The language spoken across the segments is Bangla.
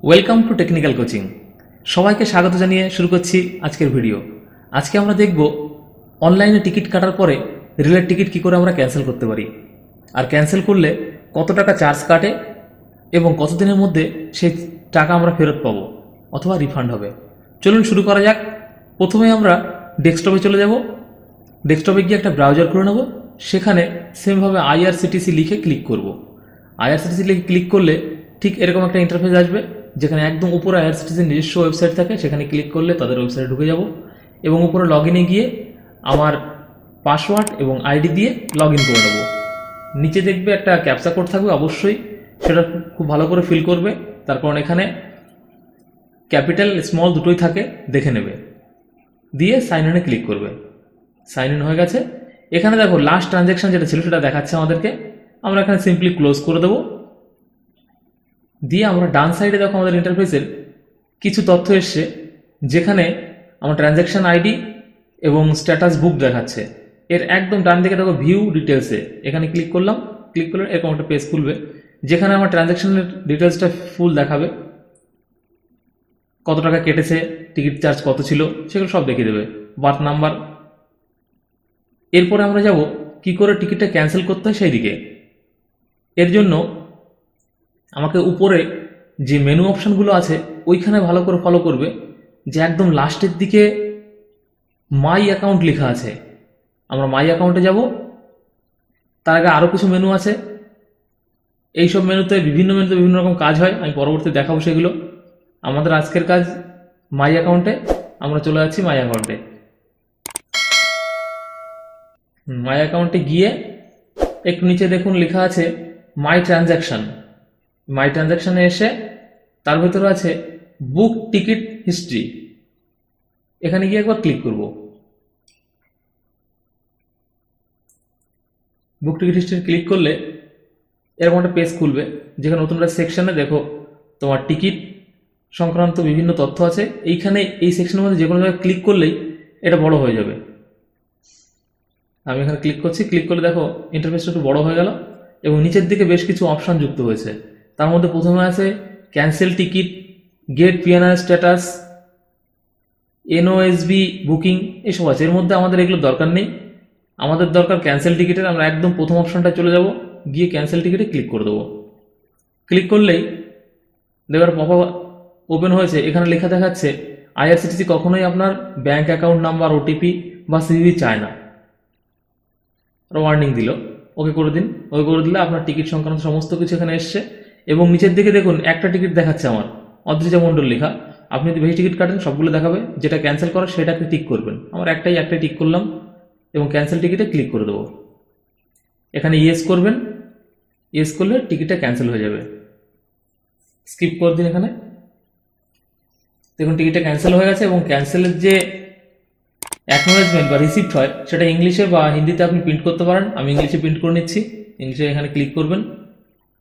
Welcome to technical coaching. সবাইকে স্বাগত জানিয়ে শুরু করছি আজকের ভিডিও। আজকে আমরা দেখব অনলাইনে টিকিট কাটার পরে রেলের টিকিট কী করে আমরা ক্যান্সেল করতে পারি, আর ক্যান্সেল করলে কত টাকা চার্জ কাটে এবং কতদিনের মধ্যে সেই টাকা আমরা ফেরত পাবো অথবা রিফান্ড হবে। চলুন শুরু করা যাক। প্রথমে আমরা ডেস্কটপে চলে যাব। ডেস্কটপে গিয়ে একটা ব্রাউজার করে নেব। সেখানে সেমভাবে আইআরসিটিসি লিখে ক্লিক করব। আইআরসিটিসি লিখে ক্লিক করলে ঠিক এরকম একটা ইন্টারফেস আসবে, যেখানে একদম উপরে আইআরসিটিসির নিজস্ব ওয়েবসাইট থাকে। সেখানে ক্লিক করলে তাদের ওয়েবসাইটে ঢুকে যাব এবং উপরে লগ ইনে গিয়ে আমার পাসওয়ার্ড এবং আইডি দিয়ে লগ ইন করে নেব। নিচে দেখবে একটা ক্যাপচা কোড থাকবে, অবশ্যই সেটা খুব ভালো করে ফিল করবে। তার কারণ এখানে ক্যাপিটাল স্মল দুটোই থাকে, দেখে নেবে। দিয়ে সাইন ইনে ক্লিক করবে। সাইন ইন হয়ে গেছে। এখানে দেখো লাস্ট ট্রানজ্যাকশন যেটা ছিল সেটা দেখাচ্ছে আমাদেরকে। আমরা এখানে সিম্পলি ক্লোজ করে দেবো। দিয়ে আমরা ডান সাইডে দেখো আমাদের ইন্টারফেসের কিছু তথ্য এসছে, যেখানে আমার ট্রানজ্যাকশন আইডি এবং স্ট্যাটাস বুক দেখাচ্ছে। এর একদম ডান দিকে দেখো ভিউ ডিটেলসে এখানে ক্লিক করলাম। ক্লিক করলে এরকম একটা পেজ খুলবে, যেখানে আমার ট্রানজ্যাকশনের ডিটেলসটা ফুল দেখাবে। কত টাকা কেটেছে, টিকিট চার্জ কত ছিল, সেগুলো সব দেখিয়ে দেবে, বার্থ নাম্বার। এরপরে আমরা যাব কি করে টিকিটটা ক্যান্সেল করতে হয় সেই দিকে। এর জন্য আমাকে উপরে যে মেনু অপশানগুলো আছে ওইখানে ভালো করে ফলো করবে, যে একদম লাস্টের দিকে মাই অ্যাকাউন্ট লেখা আছে। আমরা মাই অ্যাকাউন্টে যাব। তার আগে আরও কিছু মেনু আছে। এইসব মেনুতে বিভিন্ন রকম কাজ হয়, আমি পরবর্তী দেখাবো সেগুলো। আমাদের আজকের কাজ মাই অ্যাকাউন্টে। আমরা চলে যাচ্ছি মাই অ্যাকাউন্টে। মাই অ্যাকাউন্টে গিয়ে একটু নিচে দেখুন লেখা আছে মাই ট্রানজ্যাকশান। মাই ট্রানজ্যাকশানে এসে তার ভেতরে আছে বুক টিকিট হিস্ট্রি। এখানে গিয়ে একবার ক্লিক করব। বুক টিকিট হিস্ট্রি ক্লিক করলে এরকম একটা পেজ খুলবে, যেখানে নতুন একটা সেকশনে দেখো তোমার টিকিট সংক্রান্ত বিভিন্ন তথ্য আছে। এইখানে এই সেকশনের মধ্যে যে কোনো জায়গায় ক্লিক করলেই এটা বড় হয়ে যাবে। আমি এখানে ক্লিক করছি। ক্লিক করলে দেখো ইন্টারফেসটা একটু বড় হয়ে গেল এবং নিচের দিকে বেশ কিছু অপশান যুক্ত হয়েছে। তার মধ্যে প্রথমে আছে cancel ticket, get PNR status, NOSB booking, এসব আছে। এর মধ্যে আমাদের এগুলো দরকার নেই। আমাদের দরকার ক্যান্সেল টিকিটের। আমরা একদম প্রথম অপশানটা চলে যাব, গিয়ে ক্যান্সেল টিকিটে ক্লিক করে দেবো। ক্লিক করলেই দেখবার পপআপ ওপেন হয়েছে। এখানে লেখা দেখাচ্ছে আইআরসিটিসি কখনোই আপনার ব্যাঙ্ক অ্যাকাউন্ট নাম্বার, ওটিপি বা সিভিভি চায় না। ওয়ার্নিং দিল, ওকে করে দিন। ওকে করে দিলে আপনার টিকিট সংক্রান্ত সমস্ত কিছু এখানে এসছে। এবং নিচের দিকে দেখুন একটা টিকিট দেখাচ্ছে আমার, অদ্রিজা মণ্ডল লেখা। আপনি যদি বেশি টিকিট কাটেন সবগুলো দেখাবে। যেটা ক্যান্সেল করার সেটাকে টিক করবেন। আমার একটাই টিক করলাম এবং ক্যান্সেল টিকিটে ক্লিক করে দেবো। এখানে ইয়েস করবেন। ইয়েস করলে টিকিটটা ক্যান্সেল হয়ে যাবে। স্কিপ করে দিন। এখানে দেখুন টিকিটটা ক্যান্সেল হয়ে গেছে এবং ক্যান্সেলের যে অ্যাকনোলেজমেন্ট বা রিসিপ্ট হয় সেটা ইংলিশে বা হিন্দিতে আপনি প্রিন্ট করতে পারেন। আমি ইংলিশে প্রিন্ট করে নিচ্ছি। ইংলিশে এখানে ক্লিক করবেন।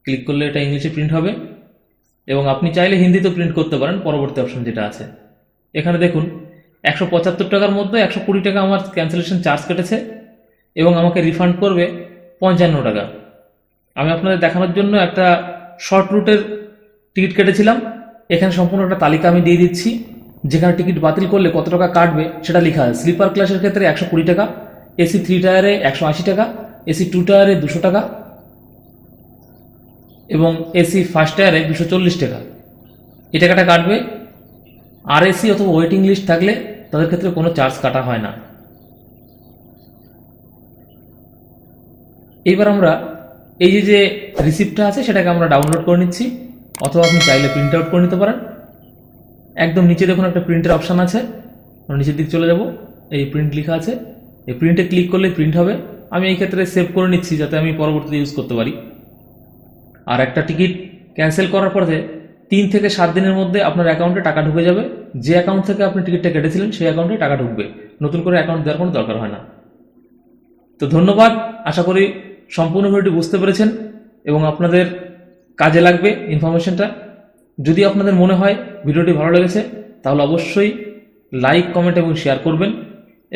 ক্লিক করলে এটা ইংলিশে প্রিন্ট হবে এবং আপনি চাইলে হিন্দিতেও প্রিন্ট করতে পারেন, পরবর্তী অপশন যেটা আছে। এখানে দেখুন 175 টাকার মধ্যে 120 টাকা আমার ক্যান্সেলেশন চার্জ কেটেছে এবং আমাকে রিফান্ড করবে 55 টাকা। আমি আপনাদের দেখানোর জন্য একটা শর্ট রুটের টিকিট কেটেছিলাম। এখানে সম্পূর্ণ একটা তালিকা আমি দিয়ে দিচ্ছি, যেখানে টিকিট বাতিল করলে কত টাকা কাটবে সেটা লেখা আছে। স্লিপার ক্লাসের ক্ষেত্রে 120 টাকা, এসি 3 টায়ারে 180 টাকা, এসি 2 টায়ারে 200 টাকা এবং এসি ফার্স্ট টায়ারে 240 টাকা। এই টাকাটা কাটবে। আর এসি অথবা ওয়েটিং লিস্ট থাকলে তাদের ক্ষেত্রে কোনো চার্জ কাটা হয় না। এইবার আমরা এই যে রিসিপ্টটা আছে সেটাকে আমরা ডাউনলোড করে নিচ্ছি, অথবা আপনি চাইলে প্রিন্ট আউট করে নিতে পারেন। একদম নিচে দেখুন একটা প্রিন্টের অপশান আছে। আমরা নিচের দিকে চলে যাব। এই প্রিন্ট লেখা আছে, এই প্রিন্টে ক্লিক করলে প্রিন্ট হবে। আমি এই ক্ষেত্রে সেভ করে নিচ্ছি যাতে আমি পরবর্তীতে ইউজ করতে পারি। আর একটা টিকিট ক্যান্সেল করার পরে 3 থেকে 7 দিনের মধ্যে আপনার অ্যাকাউন্টে টাকা ঢুকে যাবে। যে অ্যাকাউন্ট থেকে আপনি টিকিটটা কেটেছিলেন সেই অ্যাকাউন্টে টাকা ঢুকবে। নতুন করে অ্যাকাউন্ট দেওয়ার কোনো দরকার হয় না। তো ধন্যবাদ। আশা করি সম্পূর্ণ ভিডিওটি বুঝতে পেরেছেন এবং আপনাদের কাজে লাগবে ইনফরমেশনটা। যদি আপনাদের মনে হয় ভিডিওটি ভালো লেগেছে তাহলে অবশ্যই লাইক, কমেন্ট এবং শেয়ার করবেন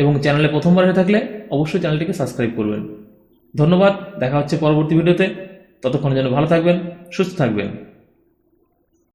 এবং চ্যানেলে প্রথমবার হয়ে থাকলে অবশ্যই চ্যানেলটিকে সাবস্ক্রাইব করবেন। ধন্যবাদ। দেখা হচ্ছে পরবর্তী ভিডিওতে। ততক্ষণ যেন ভালো থাকবেন, সুস্থ থাকবেন।